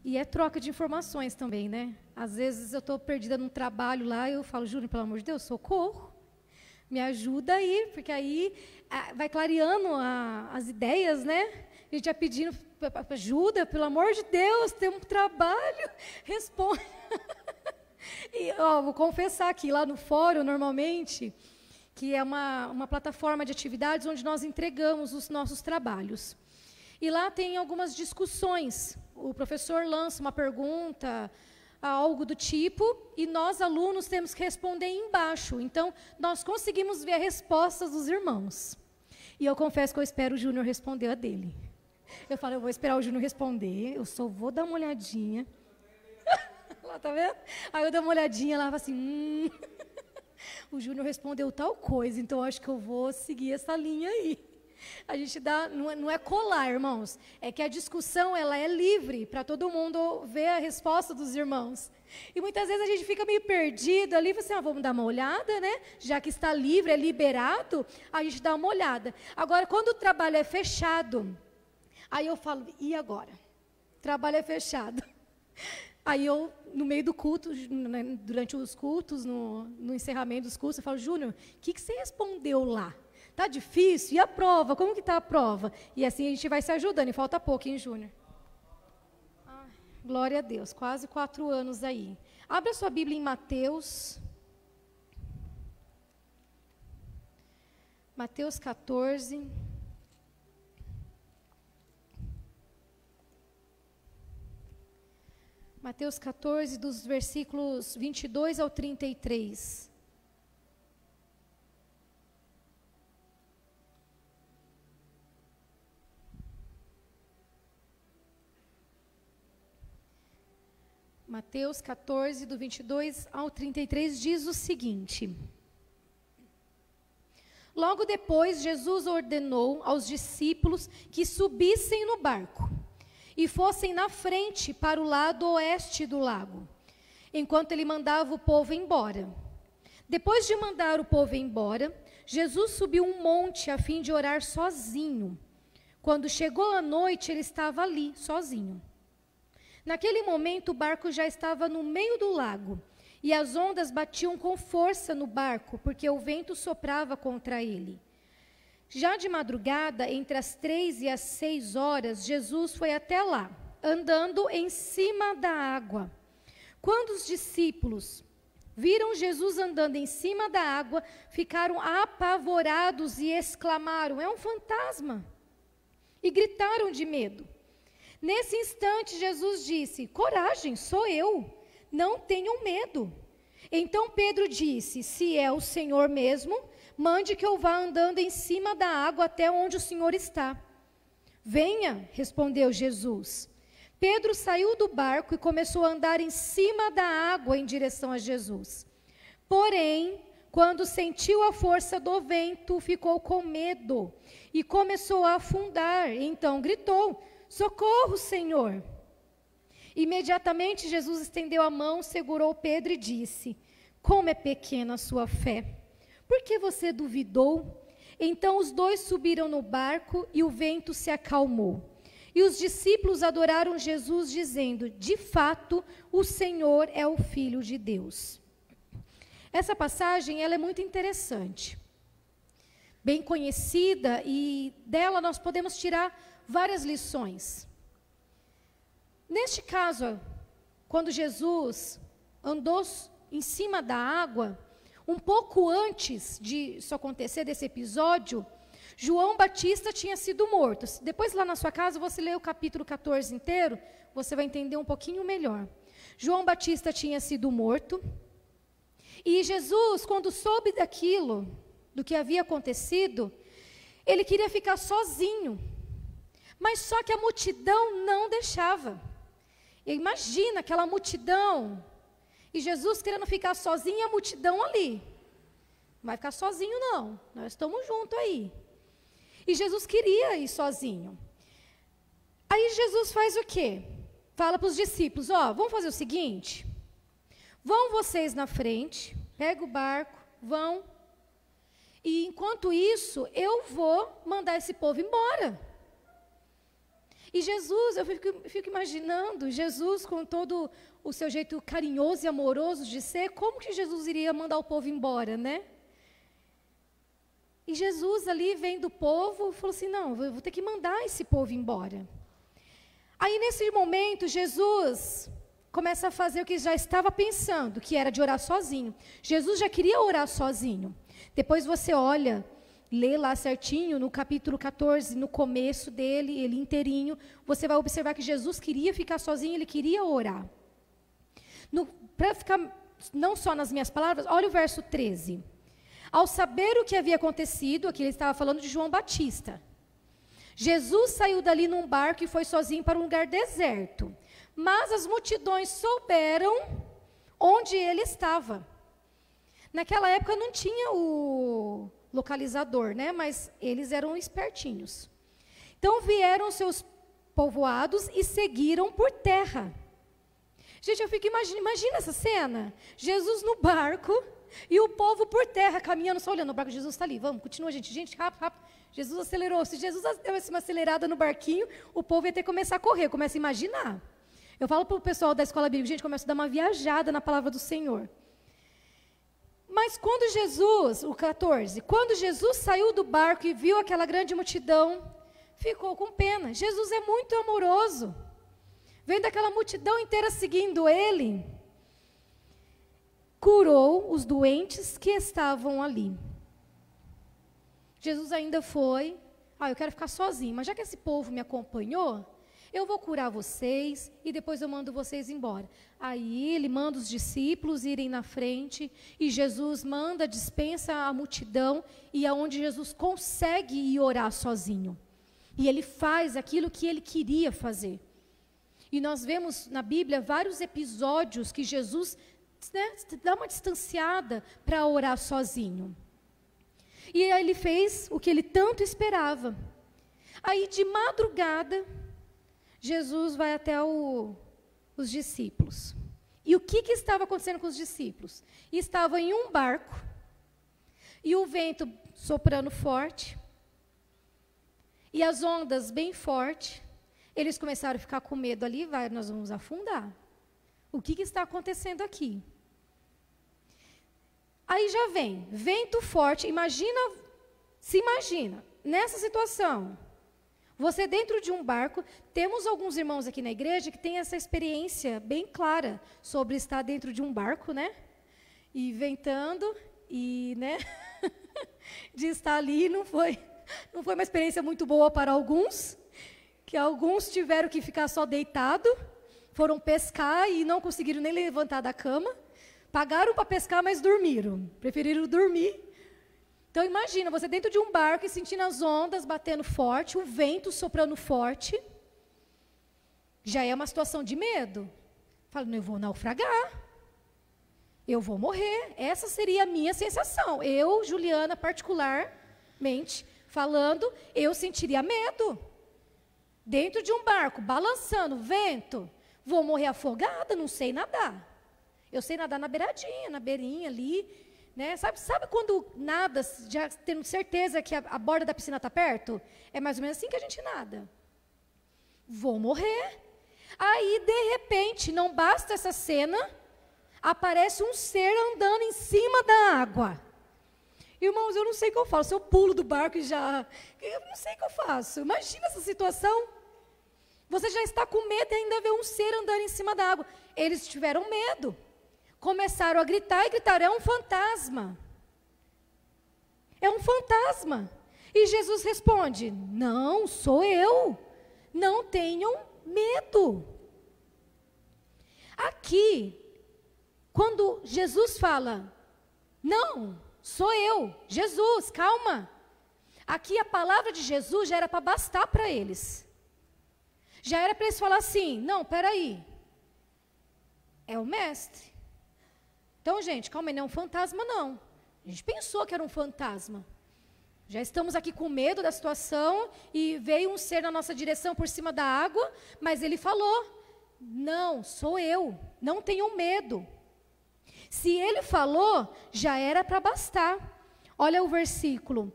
E é troca de informações também, né? Às vezes eu estou perdida num trabalho lá, eu falo, Júnior, pelo amor de Deus, socorro. Me ajuda aí, porque aí vai clareando as ideias, né? A gente vai pedindo ajuda, pelo amor de Deus, tem um trabalho, responde. E, vou confessar aqui, lá no fórum, normalmente, que é uma plataforma de atividades onde nós entregamos os nossos trabalhos. E lá tem algumas discussões. O professor lança uma pergunta, algo do tipo, e nós, alunos, temos que responder embaixo. Então, nós conseguimos ver as respostas dos irmãos. E eu confesso que eu espero o Júnior responder a dele. Eu falo, eu vou esperar o Júnior responder, eu só vou dar uma olhadinha. Lá, tá vendo? Aí eu dou uma olhadinha lá, assim, o Júnior respondeu tal coisa, então eu acho que eu vou seguir essa linha aí. A gente dá, não é colar, irmãos, é que a discussão ela é livre para todo mundo ver a resposta dos irmãos. E muitas vezes a gente fica meio perdido ali, assim, vamos dar uma olhada, né? Já que está livre, é liberado, a gente dá uma olhada. Agora, quando o trabalho é fechado, aí eu falo, e agora? O trabalho é fechado. Aí eu, no meio do culto, durante os cultos, no encerramento dos cultos, eu falo, Júnior, o que você respondeu lá? Está difícil? E a prova? Como que está a prova? E assim a gente vai se ajudando. E falta pouco, hein, Júnior? Glória a Deus. Quase 4 anos aí. Abra sua Bíblia em Mateus. Mateus 14. Mateus 14, dos versículos 22 ao 33. Mateus 14, do 22 ao 33, diz o seguinte. Logo depois, Jesus ordenou aos discípulos que subissem no barco e fossem na frente para o lado oeste do lago, enquanto ele mandava o povo embora. Depois de mandar o povo embora, Jesus subiu um monte a fim de orar sozinho. Quando chegou a noite, ele estava ali, sozinho. Naquele momento, o barco já estava no meio do lago, e as ondas batiam com força no barco, porque o vento soprava contra ele. Já de madrugada, entre as 3 e as 6 horas, Jesus foi até lá, andando em cima da água. Quando os discípulos viram Jesus andando em cima da água, ficaram apavorados e exclamaram, é um fantasma! E gritaram de medo. Nesse instante, Jesus disse, coragem, sou eu, não tenham medo. Então Pedro disse, se é o Senhor mesmo, mande que eu vá andando em cima da água até onde o Senhor está. Venha, respondeu Jesus. Pedro saiu do barco e começou a andar em cima da água em direção a Jesus. Porém, quando sentiu a força do vento, ficou com medo e começou a afundar. Então gritou, socorro, Senhor! Imediatamente Jesus estendeu a mão, segurou Pedro e disse, como é pequena a sua fé! Por que você duvidou? Então os dois subiram no barco e o vento se acalmou. E os discípulos adoraram Jesus, dizendo, de fato, o Senhor é o Filho de Deus. Essa passagem ela é muito interessante, bem conhecida, e dela nós podemos tirar várias lições. Neste caso, quando Jesus andou em cima da água, um pouco antes disso acontecer, desse episódio, João Batista tinha sido morto. Depois lá na sua casa, você lê o capítulo 14 inteiro, você vai entender um pouquinho melhor. João Batista tinha sido morto, e Jesus, quando soube daquilo, do que havia acontecido, ele queria ficar sozinho. Mas só que a multidão não deixava. Imagina aquela multidão, e Jesus querendo ficar sozinho e a multidão ali. Não vai ficar sozinho não, nós estamos juntos aí. E Jesus queria ir sozinho. Aí Jesus faz o quê? Fala para os discípulos, vamos fazer o seguinte, vão vocês na frente, pega o barco, vão, e enquanto isso, eu vou mandar esse povo embora. E Jesus, eu fico imaginando, Jesus com todo o seu jeito carinhoso e amoroso de ser, como que Jesus iria mandar o povo embora, né? E Jesus ali vendo o povo, falou assim, não, eu vou ter que mandar esse povo embora. Aí nesse momento, Jesus começa a fazer o que já estava pensando, que era de orar sozinho. Jesus já queria orar sozinho. Depois você olha, lê lá certinho, no capítulo 14, no começo dele, ele inteirinho, você vai observar que Jesus queria ficar sozinho, ele queria orar. Para ficar não só nas minhas palavras, olha o verso 13. Ao saber o que havia acontecido, aqui ele estava falando de João Batista. Jesus saiu dali num barco e foi sozinho para um lugar deserto. Mas as multidões souberam onde ele estava. Naquela época não tinha o localizador, né? Mas eles eram espertinhos. Então vieram seus povoados e seguiram por terra. Gente, eu fico imagina essa cena. Jesus no barco e o povo por terra, caminhando, só olhando. O barco, Jesus está ali, vamos, continua, gente. Gente, rápido, rápido. Jesus acelerou. Se Jesus deu uma acelerada no barquinho, o povo ia ter que começar a correr. Começa a imaginar. Eu falo para o pessoal da escola bíblica, gente, começa a dar uma viajada na palavra do Senhor. Mas quando Jesus, o 14, quando Jesus saiu do barco e viu aquela grande multidão, ficou com pena. Jesus é muito amoroso. Vendo aquela multidão inteira seguindo ele, curou os doentes que estavam ali. Jesus ainda foi, eu quero ficar sozinho, mas já que esse povo me acompanhou, eu vou curar vocês e depois eu mando vocês embora. Aí ele manda os discípulos irem na frente e Jesus dispensa a multidão e é onde Jesus consegue ir orar sozinho. E ele faz aquilo que ele queria fazer. E nós vemos na Bíblia vários episódios que Jesus dá uma distanciada para orar sozinho. E aí ele fez o que ele tanto esperava. Aí de madrugada, Jesus vai até os discípulos. E o que estava acontecendo com os discípulos? Estavam em um barco, e o vento soprando forte, e as ondas bem fortes. Eles começaram a ficar com medo ali, nós vamos afundar. O que está acontecendo aqui? Aí já vem, vento forte, se imagina, nessa situação, você dentro de um barco, temos alguns irmãos aqui na igreja que têm essa experiência bem clara sobre estar dentro de um barco, né? E ventando, e, né? de estar ali, não foi uma experiência muito boa para alguns, que alguns tiveram que ficar só deitado, foram pescar e não conseguiram nem levantar da cama, pagaram para pescar, mas dormiram, preferiram dormir. Então imagina, você dentro de um barco e sentindo as ondas batendo forte, o vento soprando forte, já é uma situação de medo. Fala, eu vou naufragar, eu vou morrer, essa seria a minha sensação. Eu, Juliana, particularmente falando, eu sentiria medo. Dentro de um barco, balançando, vento, vou morrer afogada, não sei nadar. Eu sei nadar na beiradinha, na beirinha ali, né? Sabe quando nada, já tendo certeza que a borda da piscina está perto? É mais ou menos assim que a gente nada. Vou morrer. Aí, de repente, não basta essa cena, aparece um ser andando em cima da água. Irmãos, eu não sei o que eu faço. Se eu pulo do barco e já... Eu não sei o que eu faço. Imagina essa situação. Você já está com medo e ainda vê um ser andando em cima da água. Eles tiveram medo. Começaram a gritar e gritaram, é um fantasma. É um fantasma. E Jesus responde, não, sou eu. Não tenham medo. Aqui, quando Jesus fala, não, sou eu, Jesus, calma. Aqui a palavra de Jesus já era para bastar para eles. Já era para eles falar assim, não, peraí, é o mestre. Então, gente, calma aí, não é um fantasma, não. A gente pensou que era um fantasma. Já estamos aqui com medo da situação e veio um ser na nossa direção por cima da água, mas ele falou, não, sou eu, não tenham medo. Se ele falou, já era para bastar. Olha o versículo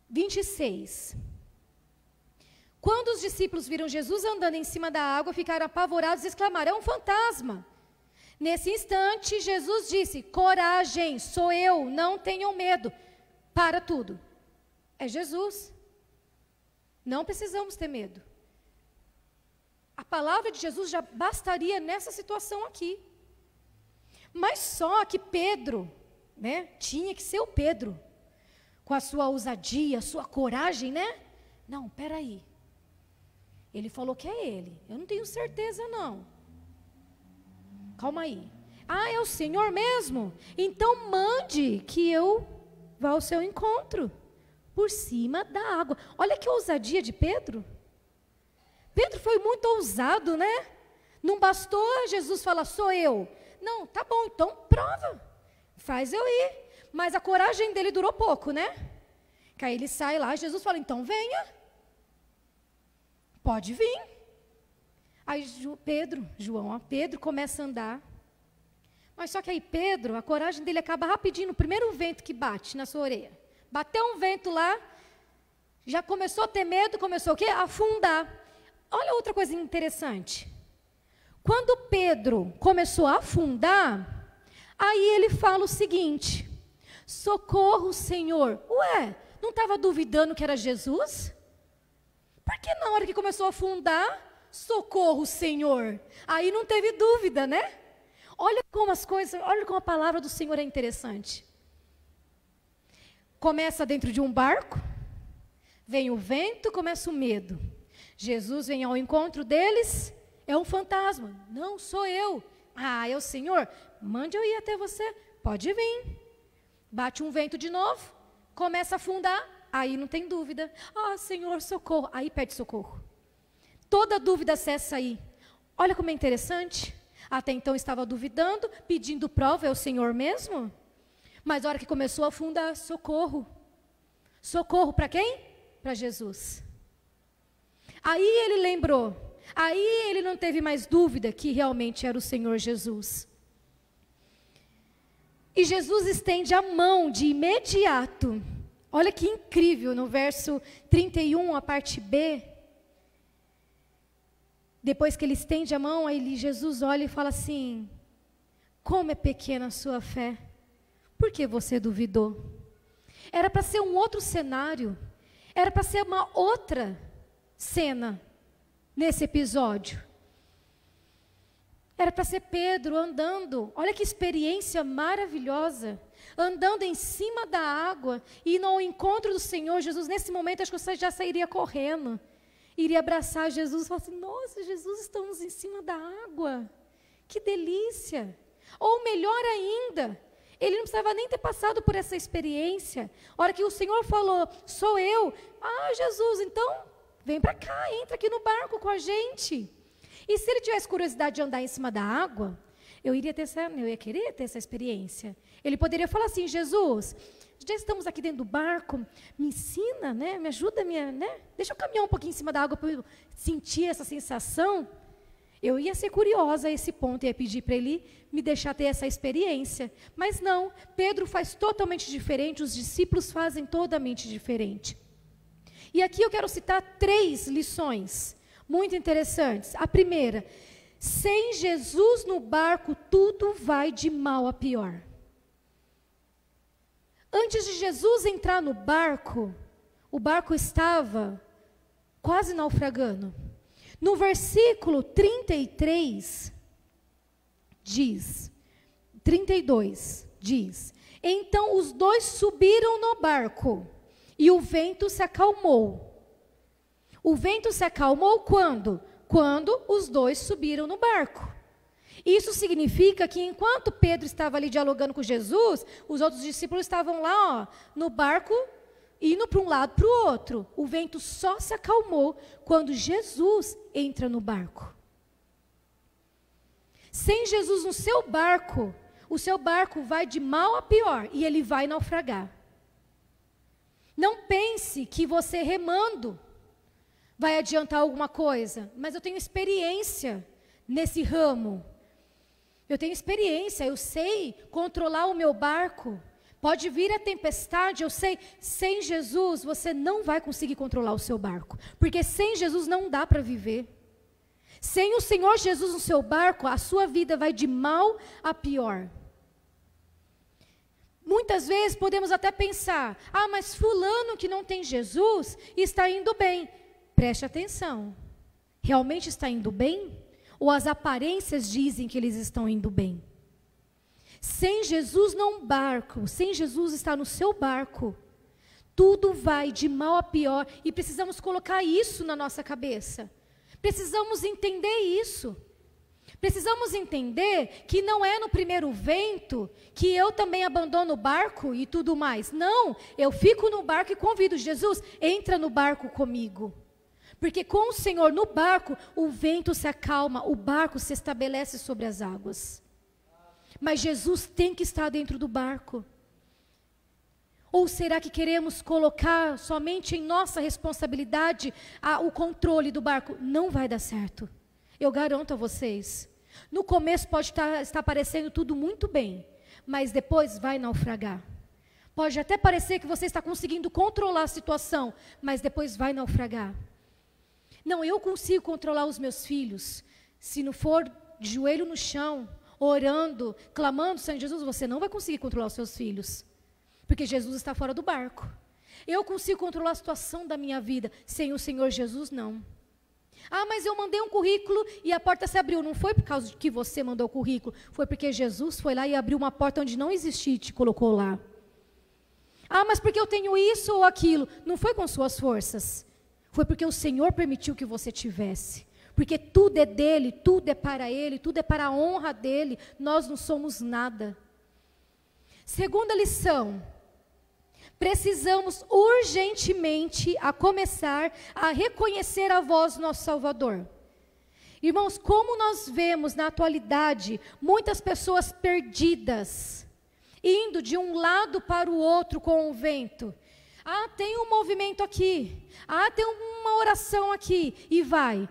26. Quando quando os discípulos viram Jesus andando em cima da água, ficaram apavorados e exclamaram: é um fantasma. Nesse instante, Jesus disse: coragem, sou eu, não tenham medo. Para tudo. É Jesus. Não precisamos ter medo. A palavra de Jesus já bastaria nessa situação aqui. Mas só que Pedro, né, tinha que ser o Pedro, com a sua ousadia, a sua coragem, né? Não, peraí. Ele falou que é ele. Eu não tenho certeza, não. Calma aí. Ah, é o Senhor mesmo? Então mande que eu vá ao seu encontro, por cima da água. Olha que ousadia de Pedro. Pedro foi muito ousado, né? Não bastou Jesus falar, sou eu. Não, tá bom, então prova. Faz eu ir. Mas a coragem dele durou pouco, né? Que aí ele sai lá, Jesus fala, então venha. Pode vir. Aí Pedro começa a andar. Mas só que aí Pedro, a coragem dele acaba rapidinho, no primeiro vento que bate na sua orelha. Bateu um vento lá, já começou a ter medo, começou o quê? A afundar. Olha outra coisa interessante. Quando Pedro começou a afundar, aí ele fala o seguinte, socorro, Senhor. Ué, não estava duvidando que era Jesus? Por que na hora que começou a afundar, socorro, Senhor? Aí não teve dúvida, né? Olha como as coisas, olha como a palavra do Senhor é interessante. Começa dentro de um barco, vem o vento, começa o medo. Jesus vem ao encontro deles, é um fantasma. Não sou eu. Ah, é o Senhor? Mande eu ir até você. Pode vir. Bate um vento de novo, começa a afundar, aí não tem dúvida. Ah, Senhor, socorro. Aí pede socorro. Toda dúvida cessa aí. Olha como é interessante. Até então estava duvidando, pedindo prova, é o Senhor mesmo? Mas a hora que começou a afundar, socorro. Socorro para quem? Para Jesus. Aí ele lembrou. Aí ele não teve mais dúvida que realmente era o Senhor Jesus. E Jesus estende a mão de imediato. Olha que incrível, no verso 31, a parte B. Depois que ele estende a mão, aí Jesus olha e fala assim, como é pequena a sua fé, por que você duvidou? Era para ser um outro cenário, era para ser uma outra cena nesse episódio. Era para ser Pedro andando, olha que experiência maravilhosa, andando em cima da água, e no encontro do Senhor Jesus, nesse momento, acho que você já sairia correndo, iria abraçar Jesus e falar assim, nossa, Jesus, estamos em cima da água, que delícia. Ou melhor ainda, ele não precisava nem ter passado por essa experiência. A hora que o Senhor falou, sou eu, ah, Jesus, então, vem para cá, entra aqui no barco com a gente. E se ele tivesse curiosidade de andar em cima da água, eu ia querer ter essa experiência. Ele poderia falar assim, Jesus, já estamos aqui dentro do barco, me ensina, né? Me ajuda, né? Deixa eu caminhar um pouquinho em cima da água para eu sentir essa sensação. Eu ia ser curiosa a esse ponto, ia pedir para ele me deixar ter essa experiência. Mas não, Pedro faz totalmente diferente, os discípulos fazem totalmente diferente. E aqui eu quero citar 3 lições muito interessantes. A primeira, sem Jesus no barco, tudo vai de mal a pior. Antes de Jesus entrar no barco, o barco estava quase naufragando. No versículo 32 diz, então os dois subiram no barco e o vento se acalmou. O vento se acalmou quando? Quando os dois subiram no barco. Isso significa que enquanto Pedro estava ali dialogando com Jesus, os outros discípulos estavam lá, ó, no barco, indo para um lado para o outro. O vento só se acalmou quando Jesus entra no barco. Sem Jesus no seu barco, o seu barco vai de mal a pior e ele vai naufragar. Não pense que você remando vai adiantar alguma coisa, mas eu tenho experiência nesse ramo. Eu tenho experiência, eu sei controlar o meu barco. Pode vir a tempestade, eu sei, sem Jesus você não vai conseguir controlar o seu barco, porque sem Jesus não dá para viver. Sem o Senhor Jesus no seu barco, a sua vida vai de mal a pior. Muitas vezes podemos até pensar, mas fulano que não tem Jesus está indo bem. Preste atenção, realmente está indo bem? Ou as aparências dizem que eles estão indo bem? Sem Jesus no barco, sem Jesus estar no seu barco, tudo vai de mal a pior, e precisamos colocar isso na nossa cabeça. Precisamos entender isso. Precisamos entender que não é no primeiro vento que eu também abandono o barco e tudo mais. Não, eu fico no barco e convido Jesus, entra no barco comigo. Porque com o Senhor no barco, o vento se acalma, o barco se estabelece sobre as águas. Mas Jesus tem que estar dentro do barco. Ou será que queremos colocar somente em nossa responsabilidade o controle do barco? Não vai dar certo. Eu garanto a vocês. No começo pode estar parecendo tudo muito bem, mas depois vai naufragar. Pode até parecer que você está conseguindo controlar a situação, mas depois vai naufragar. Não, eu consigo controlar os meus filhos. Se não for de joelho no chão, orando, clamando, Senhor Jesus, você não vai conseguir controlar os seus filhos. Porque Jesus está fora do barco. Eu consigo controlar a situação da minha vida. Sem o Senhor Jesus, não. Mas eu mandei um currículo e a porta se abriu. Não foi por causa de que você mandou o currículo. Foi porque Jesus foi lá e abriu uma porta onde não existia e te colocou lá. Mas porque eu tenho isso ou aquilo. Não foi com suas forças. Foi porque o Senhor permitiu que você tivesse. Porque tudo é dele, tudo é para ele, tudo é para a honra dele. Nós não somos nada. Segunda lição. Precisamos urgentemente a começar a reconhecer a voz do nosso Salvador. Irmãos, como nós vemos na atualidade muitas pessoas perdidas, indo de um lado para o outro com o vento. Tem um movimento aqui, tem uma oração aqui, e vai.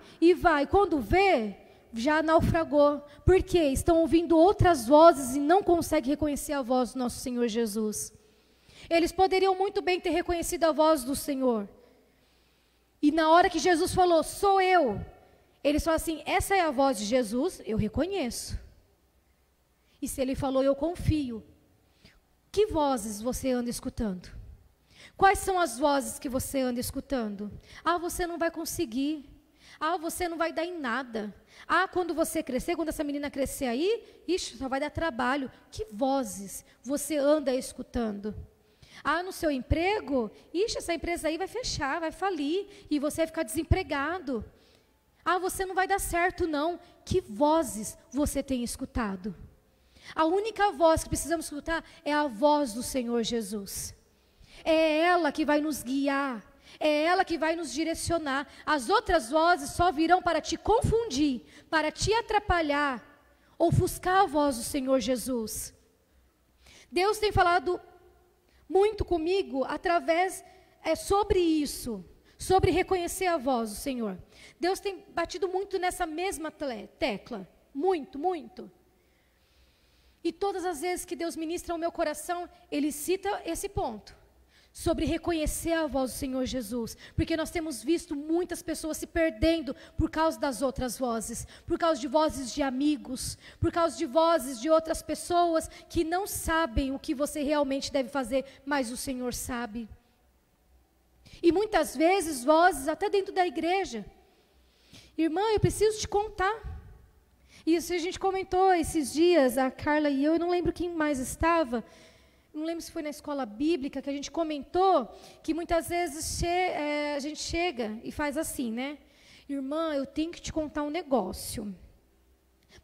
Quando vê, já naufragou. Por quê? Estão ouvindo outras vozes e não conseguem reconhecer a voz do nosso Senhor Jesus. Eles poderiam muito bem ter reconhecido a voz do Senhor. E na hora que Jesus falou, sou eu, eles falam assim, essa é a voz de Jesus, eu reconheço. E se ele falou, eu confio. Que vozes você anda escutando? Quais são as vozes que você anda escutando? Você não vai conseguir. Você não vai dar em nada. Quando você crescer, quando essa menina crescer aí, só vai dar trabalho. Que vozes você anda escutando? No seu emprego, essa empresa aí vai fechar, vai falir, e você vai ficar desempregado. Você não vai dar certo, não. Que vozes você tem escutado? A única voz que precisamos escutar é a voz do Senhor Jesus. É ela que vai nos guiar, é ela que vai nos direcionar. As outras vozes só virão para te confundir, para te atrapalhar, ofuscar a voz do Senhor Jesus. Deus tem falado muito comigo através sobre isso, sobre reconhecer a voz do Senhor. Deus tem batido muito nessa mesma tecla, muito, muito. E todas as vezes que Deus ministra ao meu coração, Ele cita esse ponto, sobre reconhecer a voz do Senhor Jesus, porque nós temos visto muitas pessoas se perdendo por causa das outras vozes, por causa de vozes de amigos, por causa de vozes de outras pessoas que não sabem o que você realmente deve fazer, mas o Senhor sabe. E muitas vezes vozes até dentro da igreja. Irmã, eu preciso te contar. Isso a gente comentou esses dias, a Carla e eu não lembro quem mais estava. Não lembro se foi na escola bíblica que a gente comentou que muitas vezes a gente chega e faz assim, né? Irmã, eu tenho que te contar um negócio.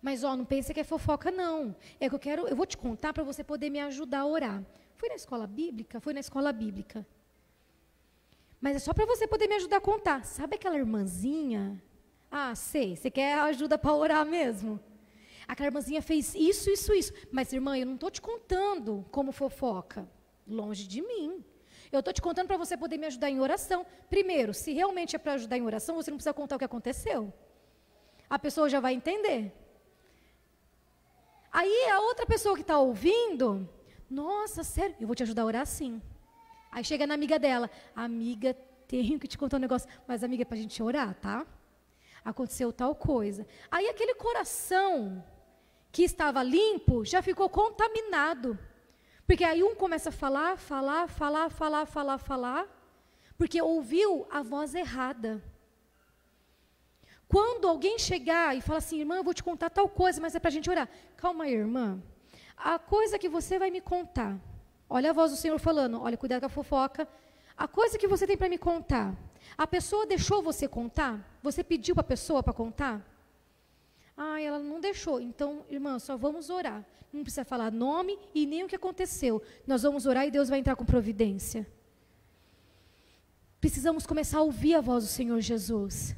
Mas, não pensa que é fofoca, não. É que eu vou te contar para você poder me ajudar a orar. Foi na escola bíblica? Foi na escola bíblica. Mas é só para você poder me ajudar a contar. Sabe aquela irmãzinha? Sei. Você quer ajuda para orar mesmo? Aquela irmãzinha fez isso. Mas, irmã, eu não estou te contando como fofoca. Longe de mim. Eu estou te contando para você poder me ajudar em oração. Primeiro, se realmente é para ajudar em oração, você não precisa contar o que aconteceu. A pessoa já vai entender. Aí, a outra pessoa que está ouvindo, Nossa, sério? Eu vou te ajudar a orar sim. Aí chega na amiga dela. Amiga, tenho que te contar um negócio. Mas amiga, é pra gente orar, tá? Aconteceu tal coisa. Aí aquele coração que estava limpo já ficou contaminado. Porque aí um começa a falar, porque ouviu a voz errada. Quando alguém chegar e falar assim, irmã, eu vou te contar tal coisa, mas é para a gente orar. Calma aí, irmã. A coisa que você vai me contar, olha a voz do Senhor falando, olha, cuidado com a fofoca. A coisa que você tem para me contar, a pessoa deixou você contar? Você pediu para a pessoa para contar? Ah, ela não deixou. Então, irmã, só vamos orar. Não precisa falar nome e nem o que aconteceu. Nós vamos orar e Deus vai entrar com providência. Precisamos começar a ouvir a voz do Senhor Jesus.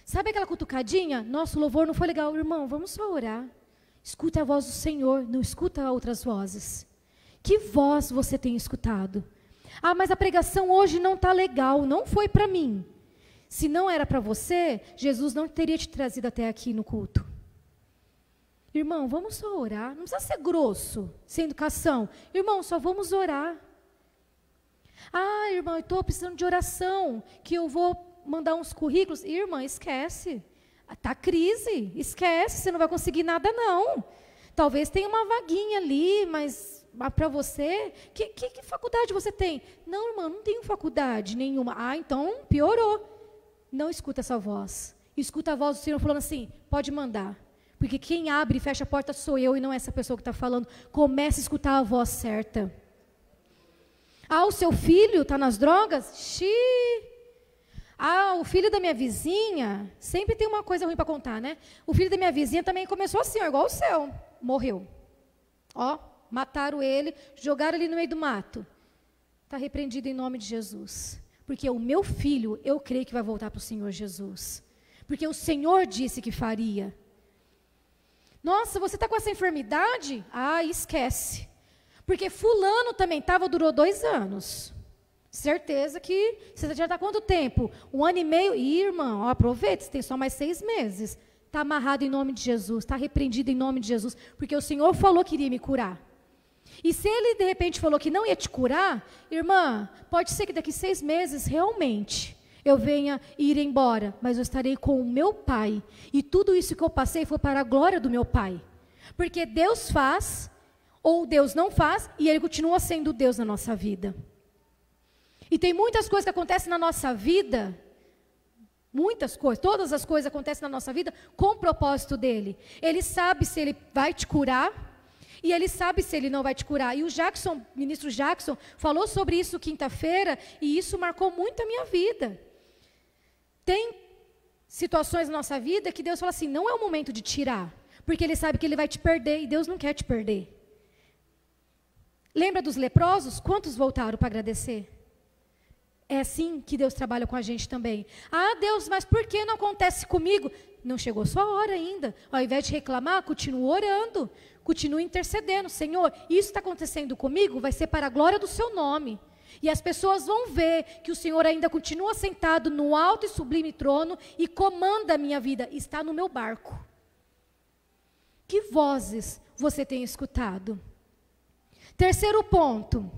Sabe aquela cutucadinha? Nosso louvor não foi legal. Irmão, vamos só orar. Escuta a voz do Senhor, não escuta outras vozes. Que voz você tem escutado? Ah, mas a pregação hoje não está legal, não foi para mim. Se não era para você, Jesus não teria te trazido até aqui no culto. Irmão, vamos só orar. Não precisa ser grosso, sem educação. Irmão, só vamos orar. Ah, irmão, eu estou precisando de oração, que eu vou mandar uns currículos. Irmã, esquece. Está crise, esquece, você não vai conseguir nada não. Talvez tenha uma vaguinha ali, mas para você, que faculdade você tem? Não, irmã, não tenho faculdade nenhuma. Ah, então piorou. Não escuta essa voz. Escuta a voz do Senhor falando assim, pode mandar. Porque quem abre e fecha a porta sou eu e não é essa pessoa que está falando. Comece a escutar a voz certa. Ah, o seu filho está nas drogas? Xiii. Ah, o filho da minha vizinha, sempre tem uma coisa ruim para contar, né? O filho da minha vizinha também começou assim, ó, igual o seu, morreu. Ó, mataram ele, jogaram ele no meio do mato. Está repreendido em nome de Jesus. Porque o meu filho, eu creio que vai voltar para o Senhor Jesus. Porque o Senhor disse que faria. Nossa, você está com essa enfermidade? Ah, esquece. Porque fulano também estava, durou 2 anos. Certeza que você já está há quanto tempo? 1 ano e meio? Ih, irmão, ó, aproveita, você tem só mais 6 meses. Está amarrado em nome de Jesus, está repreendido em nome de Jesus, porque o Senhor falou que iria me curar. E se Ele, de repente, falou que não ia te curar, irmã, pode ser que daqui 6 meses, realmente, eu venha ir embora, mas eu estarei com o meu Pai. E tudo isso que eu passei foi para a glória do meu Pai. Porque Deus faz, ou Deus não faz, e Ele continua sendo Deus na nossa vida. E tem muitas coisas que acontecem na nossa vida, muitas coisas, todas as coisas acontecem na nossa vida com o propósito dele. Ele sabe se ele vai te curar e ele sabe se ele não vai te curar. E o ministro Jackson, falou sobre isso quinta-feira e isso marcou muito a minha vida. Tem situações na nossa vida que Deus fala assim, não é o momento de tirar, porque Ele sabe que Ele vai te perder e Deus não quer te perder. Lembra dos leprosos? Quantos voltaram para agradecer? É assim que Deus trabalha com a gente também. Ah, Deus, mas por que não acontece comigo? Não chegou sua hora ainda. Ao invés de reclamar, continue orando, continue intercedendo. Senhor, isso está acontecendo comigo, vai ser para a glória do seu nome. E as pessoas vão ver que o Senhor ainda continua sentado no alto e sublime trono e comanda a minha vida, está no meu barco. Que vozes você tem escutado? Terceiro ponto.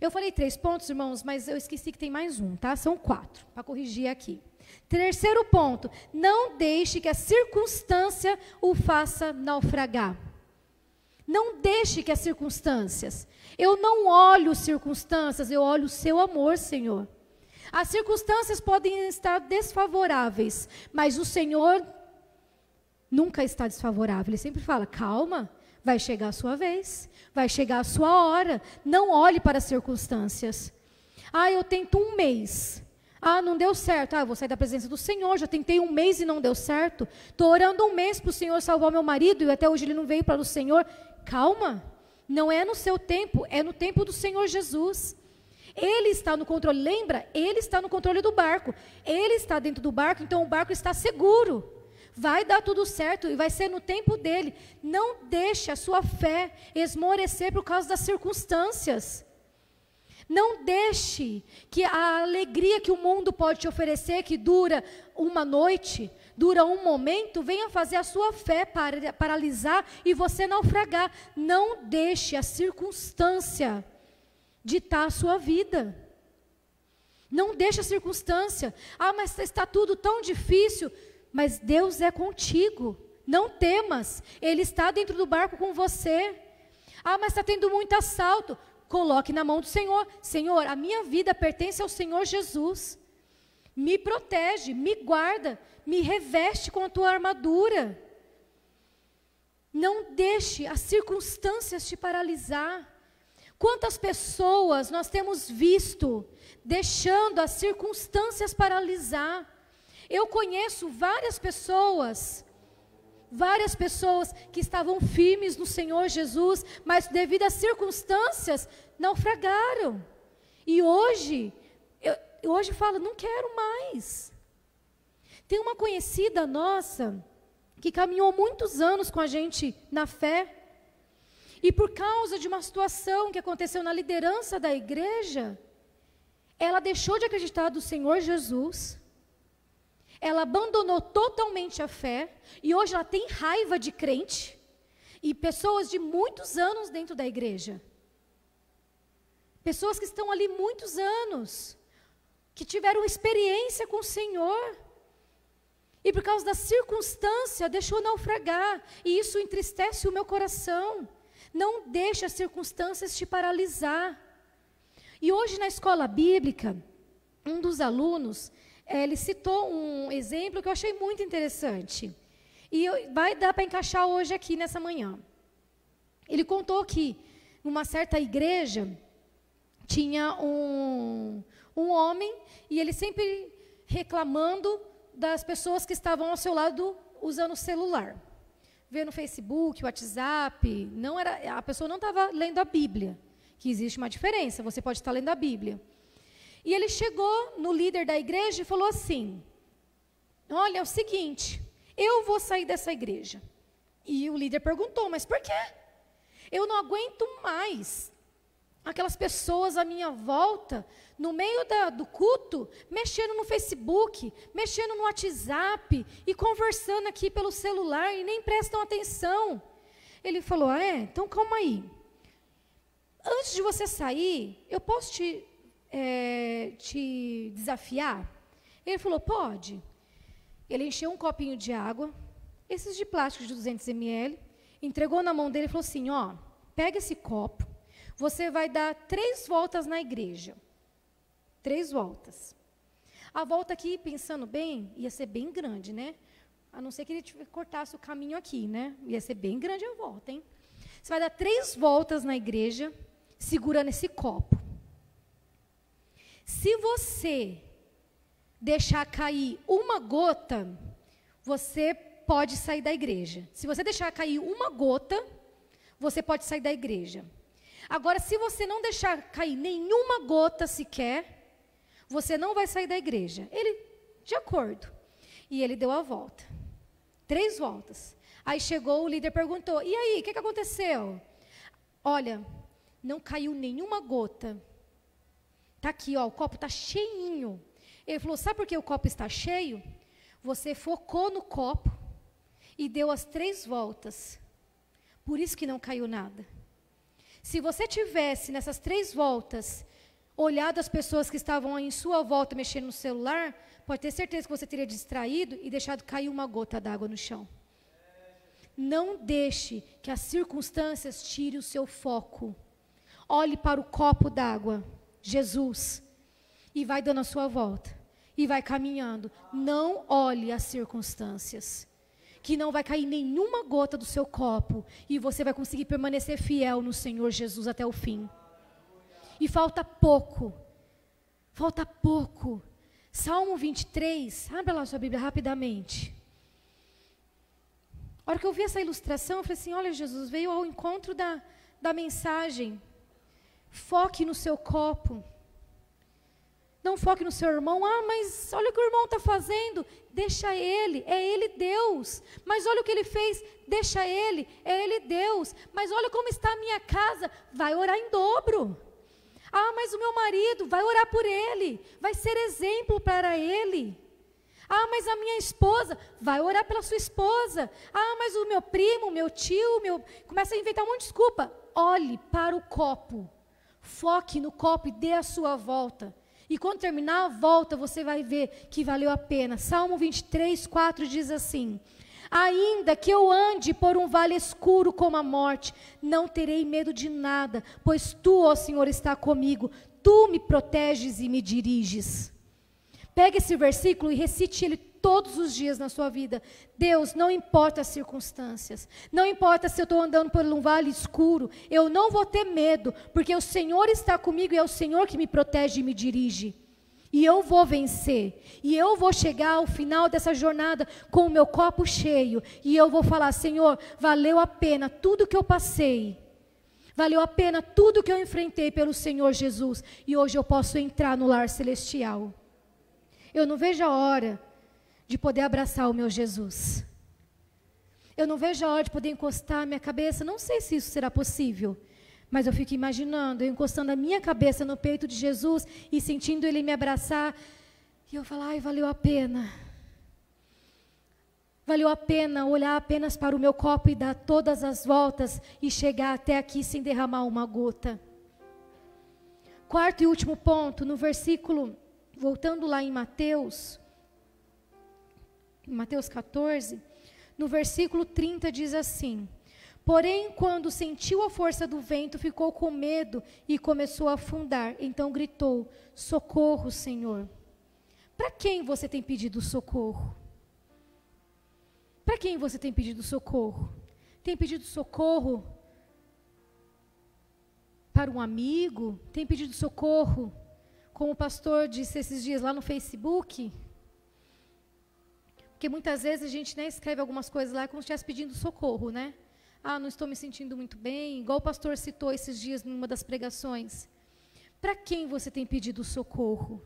Eu falei 3 pontos, irmãos, mas eu esqueci que tem mais um, tá? São 4, para corrigir aqui. Terceiro ponto, não deixe que a circunstância o faça naufragar. Não deixe que as circunstâncias, eu não olho circunstâncias, eu olho o seu amor, Senhor. As circunstâncias podem estar desfavoráveis, mas o Senhor nunca está desfavorável. Ele sempre fala, calma, vai chegar a sua vez, vai chegar a sua hora. Não olhe para as circunstâncias. Ah, eu tento 1 mês. Ah, não deu certo. Ah, eu vou sair da presença do Senhor. Já tentei 1 mês e não deu certo. Estou orando 1 mês para o Senhor salvar meu marido e até hoje ele não veio para o Senhor. Calma, não é no seu tempo, é no tempo do Senhor Jesus. Ele está no controle. Lembra? Ele está no controle do barco. Ele está dentro do barco, então o barco está seguro. Vai dar tudo certo e vai ser no tempo dele. Não deixe a sua fé esmorecer por causa das circunstâncias. Não deixe que a alegria que o mundo pode te oferecer, que dura uma noite, dura um momento, venha fazer a sua fé paralisar e você naufragar. Não deixe a circunstância ditar a sua vida. Não deixe a circunstância. Ah, mas está tudo tão difícil. Mas Deus é contigo. Não temas. Ele está dentro do barco com você. Ah, mas está tendo muito assalto. Coloque na mão do Senhor. Senhor, a minha vida pertence ao Senhor Jesus. Me protege, me guarda, me reveste com a tua armadura. Não deixe as circunstâncias te paralisar. Quantas pessoas nós temos visto deixando as circunstâncias paralisar? Eu conheço várias pessoas que estavam firmes no Senhor Jesus, mas devido às circunstâncias, naufragaram. E hoje fala, não quero mais. Tem uma conhecida nossa, que caminhou muitos anos com a gente na fé, e por causa de uma situação que aconteceu na liderança da igreja, ela deixou de acreditar no Senhor Jesus, ela abandonou totalmente a fé, e hoje ela tem raiva de crente, e pessoas de muitos anos dentro da igreja. Pessoas que estão ali muitos anos, que tiveram experiência com o Senhor, e por causa da circunstância, deixou naufragar, e isso entristece o meu coração. Não deixe as circunstâncias te paralisar. E hoje na escola bíblica, um dos alunos, ele citou um exemplo que eu achei muito interessante. E vai dar para encaixar hoje aqui nessa manhã. Ele contou que, numa certa igreja, tinha um homem, e ele sempre reclamando das pessoas que estavam ao seu lado usando o celular. Vendo no Facebook, WhatsApp, a pessoa não estava lendo a Bíblia, que existe uma diferença, você pode estar lendo a Bíblia. E ele chegou no líder da igreja e falou assim, olha, é o seguinte, eu vou sair dessa igreja. E o líder perguntou, mas por quê? Eu não aguento mais aquelas pessoas à minha volta, no meio do culto, mexendo no Facebook, mexendo no WhatsApp, e conversando aqui pelo celular, e nem prestam atenção. Ele falou, então calma aí. Antes de você sair, eu posso te desafiar? Ele falou, pode. Ele encheu um copinho de água, esses de plástico de 200 ml, entregou na mão dele e falou assim, pega esse copo, você vai dar 3 voltas na igreja. 3 voltas. A volta aqui, pensando bem, ia ser bem grande, né? A não ser que ele cortasse o caminho aqui, né? Ia ser bem grande a volta, hein? Você vai dar 3 voltas na igreja, segurando esse copo. Se você deixar cair uma gota, você pode sair da igreja. Se você deixar cair uma gota, você pode sair da igreja. Agora, se você não deixar cair nenhuma gota sequer, você não vai sair da igreja. Ele, de acordo. E ele deu a volta. 3 voltas. Aí chegou, o líder perguntou, e aí, o que aconteceu? Olha, não caiu nenhuma gota. Está aqui, o copo está cheinho. Ele falou, sabe por que o copo está cheio? Você focou no copo e deu as 3 voltas. Por isso que não caiu nada. Se você tivesse, nessas 3 voltas, olhado as pessoas que estavam em sua volta mexendo no celular, pode ter certeza que você teria distraído e deixado cair uma gota d'água no chão. Não deixe que as circunstâncias tirem o seu foco. Olhe para o copo d'água, Jesus, e vai dando a sua volta, e vai caminhando. Não olhe as circunstâncias, que não vai cair nenhuma gota do seu copo, e você vai conseguir permanecer fiel no Senhor Jesus até o fim. E falta pouco. Salmo 23, abre lá a sua Bíblia rapidamente. A hora que eu vi essa ilustração, eu falei assim, olha, Jesus veio ao encontro da mensagem. Foque no seu copo. Não foque no seu irmão. Mas olha o que o irmão está fazendo. Deixa ele, é ele Deus. Mas olha o que ele fez, deixa ele, é ele Deus. Mas olha como está a minha casa. Vai orar em dobro. Ah, mas o meu marido, vai orar por ele, vai ser exemplo para ele. Ah, mas a minha esposa, vai orar pela sua esposa. Ah, mas o meu primo, meu tio, começa a inventar um monte de desculpa. Olhe para o copo, foque no copo e dê a sua volta. E quando terminar a volta, você vai ver que valeu a pena. Salmo 23, 4 diz assim: ainda que eu ande por um vale escuro como a morte, não terei medo de nada, pois tu, ó Senhor, está comigo. Tu me proteges e me diriges. Pegue esse versículo e recite ele todos os dias na sua vida. Deus, não importa as circunstâncias, não importa se eu estou andando por um vale escuro, eu não vou ter medo, porque o Senhor está comigo e é o Senhor que me protege e me dirige. E eu vou vencer, e eu vou chegar ao final dessa jornada com o meu copo cheio, e eu vou falar: Senhor, valeu a pena tudo que eu passei, valeu a pena tudo que eu enfrentei pelo Senhor Jesus, e hoje eu posso entrar no lar celestial. Eu não vejo a hora de poder abraçar o meu Jesus. Eu não vejo a hora de poder encostar a minha cabeça, não sei se isso será possível, mas eu fico imaginando, eu encostando a minha cabeça no peito de Jesus e sentindo Ele me abraçar, e eu falo: ai, valeu a pena. Valeu a pena olhar apenas para o meu copo e dar todas as voltas e chegar até aqui sem derramar uma gota. Quarto e último ponto, no versículo, voltando lá em Mateus 14, no versículo 30 diz assim: porém, quando sentiu a força do vento, ficou com medo e começou a afundar. Então gritou: socorro, Senhor. Para quem você tem pedido socorro? Para quem você tem pedido socorro? Tem pedido socorro para um amigo? Tem pedido socorro, como o pastor disse esses dias lá no Facebook? Porque muitas vezes a gente, né, escreve algumas coisas lá como se estivesse pedindo socorro, né? Ah, não estou me sentindo muito bem, igual o pastor citou esses dias numa das pregações. Para quem você tem pedido socorro?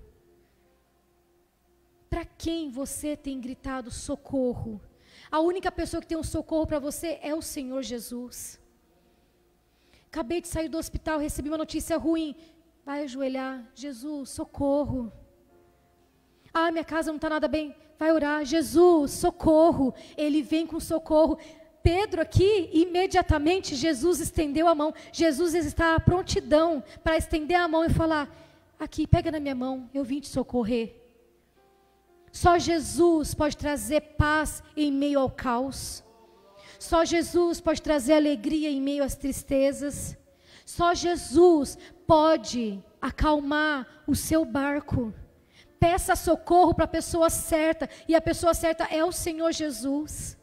Para quem você tem gritado socorro? A única pessoa que tem um socorro para você é o Senhor Jesus. Acabei de sair do hospital, recebi uma notícia ruim. Vai ajoelhar: Jesus, socorro. Ah, minha casa não está nada bem. Vai orar: Jesus, socorro. Ele vem com socorro. Pedro aqui, imediatamente, Jesus estendeu a mão. Jesus está à prontidão para estender a mão e falar: aqui, pega na minha mão, eu vim te socorrer. Só Jesus pode trazer paz em meio ao caos. Só Jesus pode trazer alegria em meio às tristezas. Só Jesus pode acalmar o seu barco. Peça socorro para a pessoa certa, e a pessoa certa é o Senhor Jesus.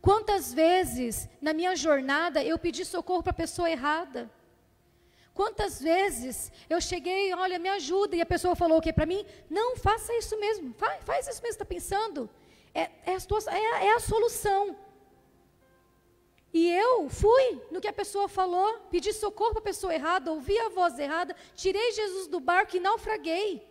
Quantas vezes na minha jornada eu pedi socorro para a pessoa errada? Quantas vezes eu cheguei: olha, me ajuda, e a pessoa falou o quê para mim? Não, faça isso mesmo, faz isso mesmo, está pensando? É a solução. E eu fui no que a pessoa falou, pedi socorro para a pessoa errada, ouvi a voz errada, tirei Jesus do barco e naufraguei.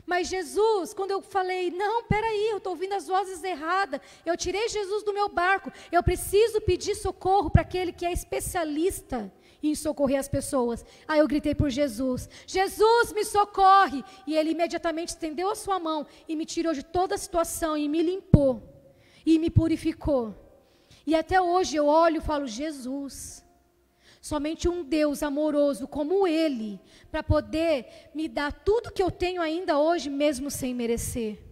Mas Jesus, quando eu falei: não, peraí, eu estou ouvindo as vozes erradas, eu tirei Jesus do meu barco, eu preciso pedir socorro para aquele que é especialista em socorrer as pessoas. Aí eu gritei por Jesus: Jesus, me socorre! E Ele imediatamente estendeu a sua mão e me tirou de toda a situação e me limpou e me purificou. E até hoje eu olho e falo: Jesus, somente um Deus amoroso como Ele, para poder me dar tudo que eu tenho ainda hoje, mesmo sem merecer.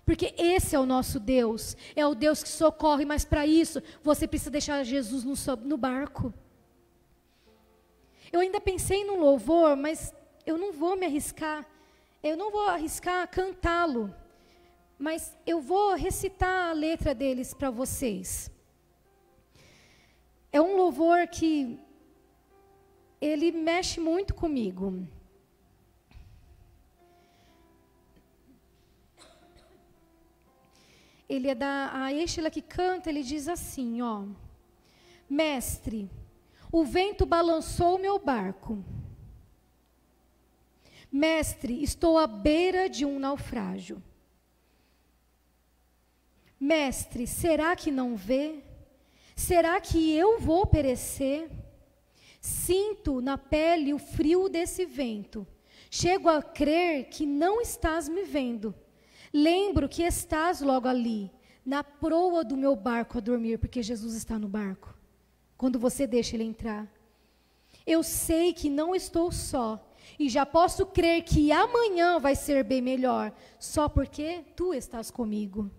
Porque esse é o nosso Deus, é o Deus que socorre, mas para isso você precisa deixar Jesus no barco. Eu ainda pensei num louvor, mas eu não vou me arriscar, eu não vou arriscar cantá-lo, mas eu vou recitar a letra deles para vocês. É um louvor que ele mexe muito comigo. Ele é a Estela que canta, ele diz assim, ó: mestre, o vento balançou meu barco. Mestre, estou à beira de um naufrágio. Mestre, será que não vê? Será que eu vou perecer? Sinto na pele o frio desse vento. Chego a crer que não estás me vendo. Lembro que estás logo ali, na proa do meu barco a dormir, porque Jesus está no barco, quando você deixa ele entrar. Eu sei que não estou só, e já posso crer que amanhã vai ser bem melhor, só porque tu estás comigo.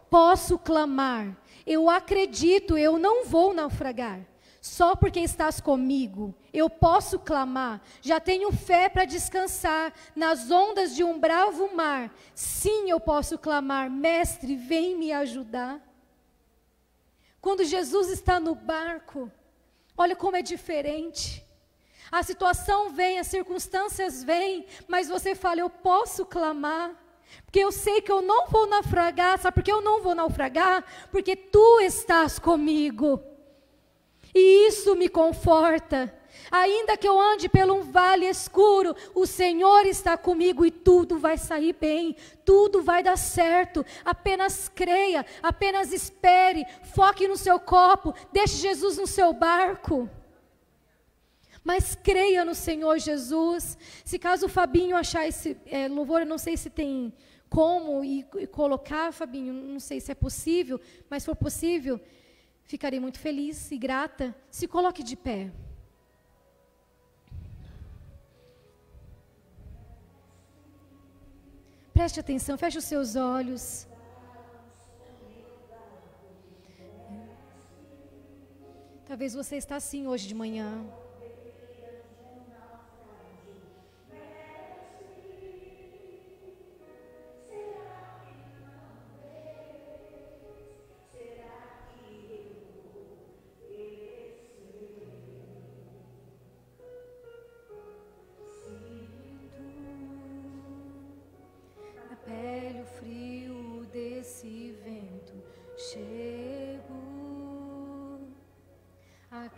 Posso clamar, eu acredito, eu não vou naufragar. Só porque estás comigo, eu posso clamar. Já tenho fé para descansar nas ondas de um bravo mar. Sim, eu posso clamar, mestre, vem me ajudar. Quando Jesus está no barco, olha como é diferente. A situação vem, as circunstâncias vêm, mas você fala, eu posso clamar. Porque eu sei que eu não vou naufragar. Sabe por que eu não vou naufragar? Porque tu estás comigo. E isso me conforta. Ainda que eu ande por um vale escuro, o Senhor está comigo e tudo vai sair bem, tudo vai dar certo. Apenas creia, apenas espere, foque no seu copo, deixe Jesus no seu barco. Mas creia no Senhor Jesus. Se caso o Fabinho achar esse louvor, eu não sei se tem como e colocar, Fabinho, não sei se é possível, mas se for possível, ficarei muito feliz e grata. Se coloque de pé. Preste atenção, feche os seus olhos. Talvez você está assim hoje de manhã.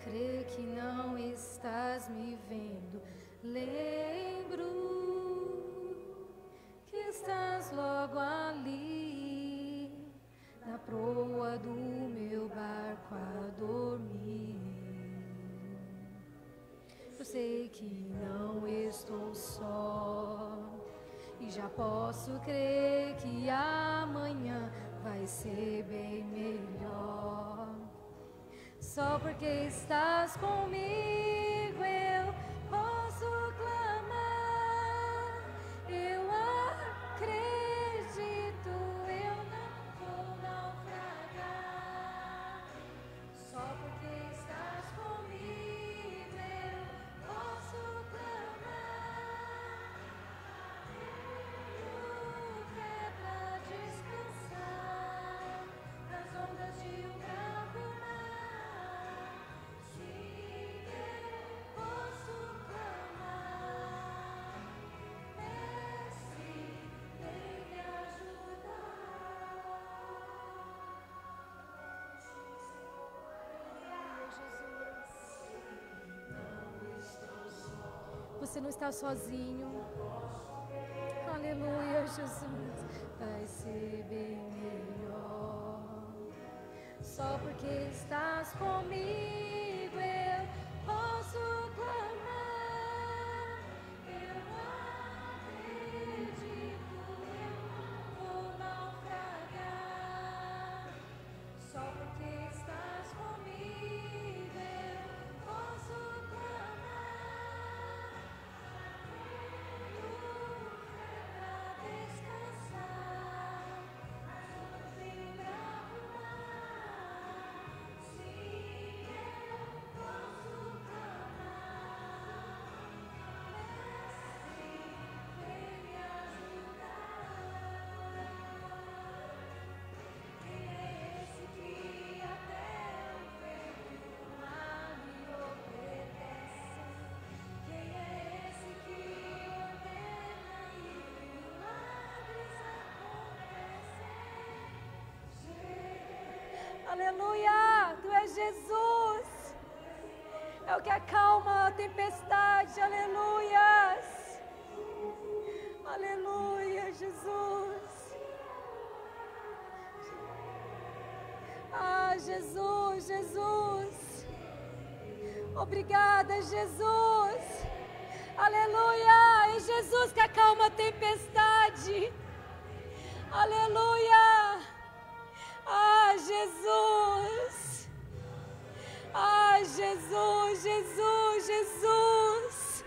Crer que não estás me vendo. Lembro que estás logo ali, na proa do meu barco a dormir. Eu sei que não estou só, e já posso crer que amanhã vai ser bem melhor. Só porque estás comigo eu posso clamar. Eu acredito, eu não vou naufragar. Só porque estás comigo eu posso clamar. Tenho fé pra descansar nas ondas de um bravo mar. Você não está sozinho. Aleluia, Jesus. Vai ser bem melhor. Só porque estás comigo eu posso clamar. Eu acredito, eu não vou naufragar. Só porque estás comigo eu posso clamar. Aleluia, tu és Jesus, é o que acalma a tempestade. Aleluias, aleluia, Jesus. Ah, Jesus, Jesus, Obrigada, Jesus. Aleluia. É Jesus que acalma a tempestade. Aleluia. Ah, Jesus. Ah, Jesus, Jesus, Jesus.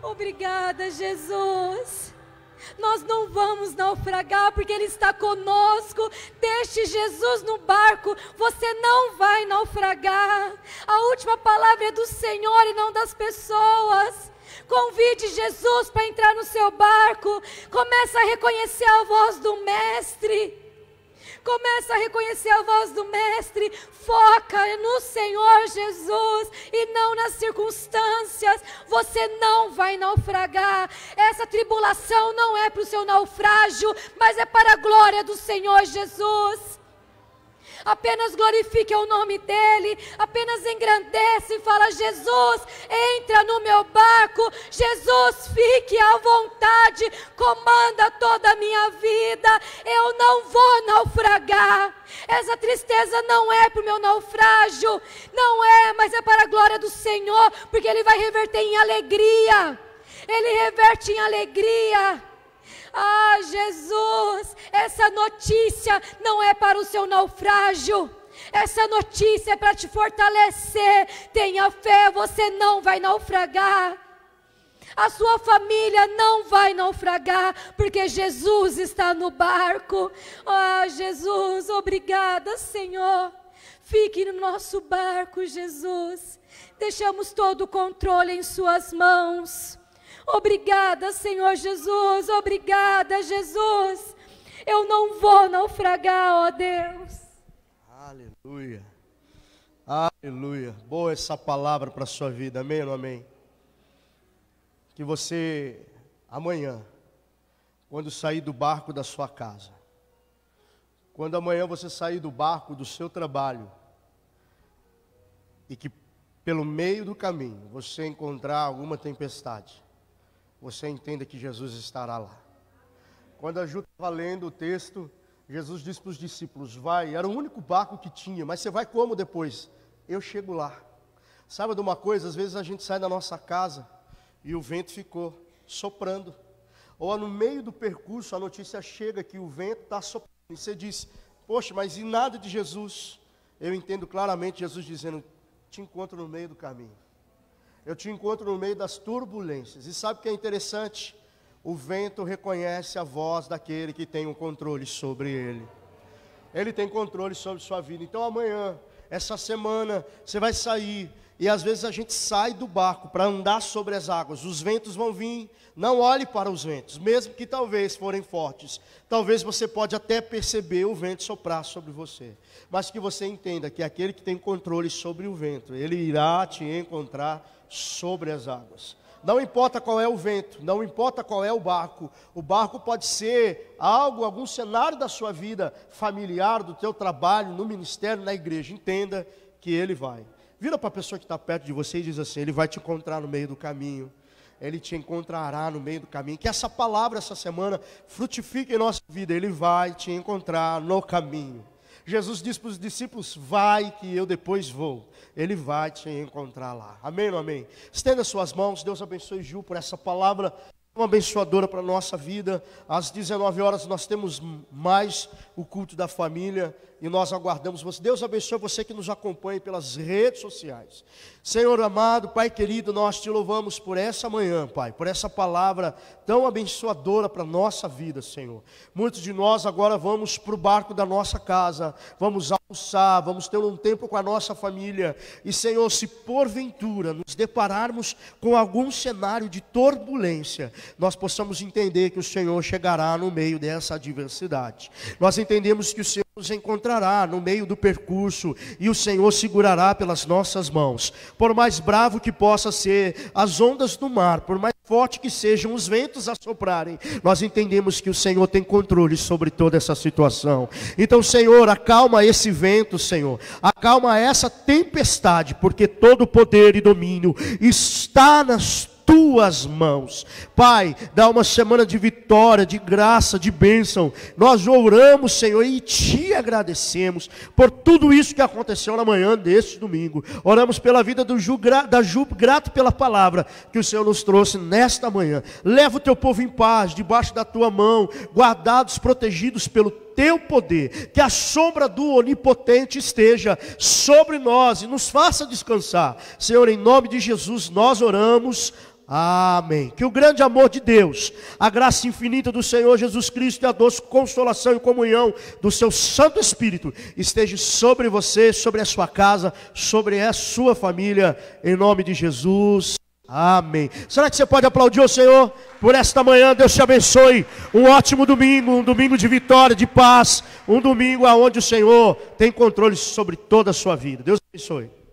Obrigada, Jesus. Nós não vamos naufragar porque Ele está conosco. Deixe Jesus no barco, você não vai naufragar. A última palavra é do Senhor e não das pessoas. Convide Jesus para entrar no seu barco. Começa a reconhecer a voz do Mestre. Começa a reconhecer a voz do Mestre. Foca no Senhor Jesus e não nas circunstâncias. Você não vai naufragar. Essa tribulação não é para o seu naufrágio, mas é para a glória do Senhor Jesus. Apenas glorifique o nome dEle, apenas engrandece e fala: Jesus, entra no meu barco, Jesus, fique à vontade, comanda toda a minha vida, eu não vou naufragar. Essa tristeza não é para o meu naufrágio, não é, mas é para a glória do Senhor, porque Ele vai reverter em alegria, Ele reverte em alegria. Ah, Jesus, essa notícia não é para o seu naufrágio, essa notícia é para te fortalecer. Tenha fé, você não vai naufragar, a sua família não vai naufragar, porque Jesus está no barco. Ah, Jesus, obrigada, Senhor. Fique no nosso barco, Jesus. Deixamos todo o controle em suas mãos. Obrigada, Senhor Jesus, obrigada, Jesus. Eu não vou naufragar, ó Deus. Aleluia, aleluia. Boa essa palavra para a sua vida, amém ou não amém? Que você, amanhã, quando sair do barco da sua casa, quando amanhã você sair do barco do seu trabalho, e que pelo meio do caminho você encontrar alguma tempestade, você entenda que Jesus estará lá. Quando a Ju estava lendo o texto, Jesus disse para os discípulos: vai, era o único barco que tinha, mas você vai como depois? Eu chego lá. Sabe de uma coisa, às vezes a gente sai da nossa casa e o vento ficou soprando, ou no meio do percurso a notícia chega que o vento está soprando, e você diz: poxa, mas e nada de Jesus? Eu entendo claramente Jesus dizendo: te encontro no meio do caminho. Eu te encontro no meio das turbulências. E sabe o que é interessante? O vento reconhece a voz daquele que tem o controle sobre ele. Ele tem controle sobre sua vida. Então amanhã, essa semana, você vai sair. E às vezes a gente sai do barco para andar sobre as águas. Os ventos vão vir. Não olhe para os ventos, mesmo que talvez forem fortes. Talvez você pode até perceber o vento soprar sobre você. Mas que você entenda que aquele que tem controle sobre o vento, ele irá te encontrar sobre as águas. Não importa qual é o vento, não importa qual é o barco pode ser algum cenário da sua vida familiar, do teu trabalho, no ministério, na igreja. Entenda que ele vai. Vira para a pessoa que está perto de você e diz assim: ele vai te encontrar no meio do caminho. Ele te encontrará no meio do caminho. Que essa palavra, essa semana, frutifique em nossa vida. Ele vai te encontrar no caminho. Jesus disse para os discípulos: vai que eu depois vou. Ele vai te encontrar lá. Amém ou não amém? Estenda suas mãos. Deus abençoe Ju por essa palavra uma abençoadora para a nossa vida. Às 19 horas nós temos mais o culto da família e nós aguardamos você. Deus abençoe você que nos acompanha pelas redes sociais. Senhor amado, Pai querido, nós te louvamos por essa manhã, Pai, por essa palavra tão abençoadora para a nossa vida, Senhor. Muitos de nós agora vamos para o barco da nossa casa, vamos almoçar, vamos ter um tempo com a nossa família. E Senhor, se porventura nos depararmos com algum cenário de turbulência, nós possamos entender que o Senhor chegará no meio dessa adversidade. Nós entendemos que o Senhor nos encontrará no meio do percurso e o Senhor segurará pelas nossas mãos. Por mais bravo que possa ser as ondas do mar, por mais forte que sejam os ventos a soprarem, nós entendemos que o Senhor tem controle sobre toda essa situação. Então, Senhor, acalma esse vento, Senhor, acalma essa tempestade, porque todo poder e domínio está nas tuas mãos. Pai, dá uma semana de vitória, de graça, de bênção. Nós oramos, Senhor, e te agradecemos por tudo isso que aconteceu na manhã deste domingo. Oramos pela vida da Ju, grato pela palavra que o Senhor nos trouxe nesta manhã. Leva o teu povo em paz, debaixo da tua mão, guardados, protegidos pelo teu poder, que a sombra do Onipotente esteja sobre nós e nos faça descansar. Senhor, em nome de Jesus nós oramos. Amém. Que o grande amor de Deus, a graça infinita do Senhor Jesus Cristo e a doce consolação e comunhão do seu Santo Espírito esteja sobre você, sobre a sua casa, sobre a sua família, em nome de Jesus. Amém. Será que você pode aplaudir o Senhor por esta manhã? Deus te abençoe. Um ótimo domingo, um domingo de vitória, de paz, um domingo onde o Senhor tem controle sobre toda a sua vida. Deus te abençoe.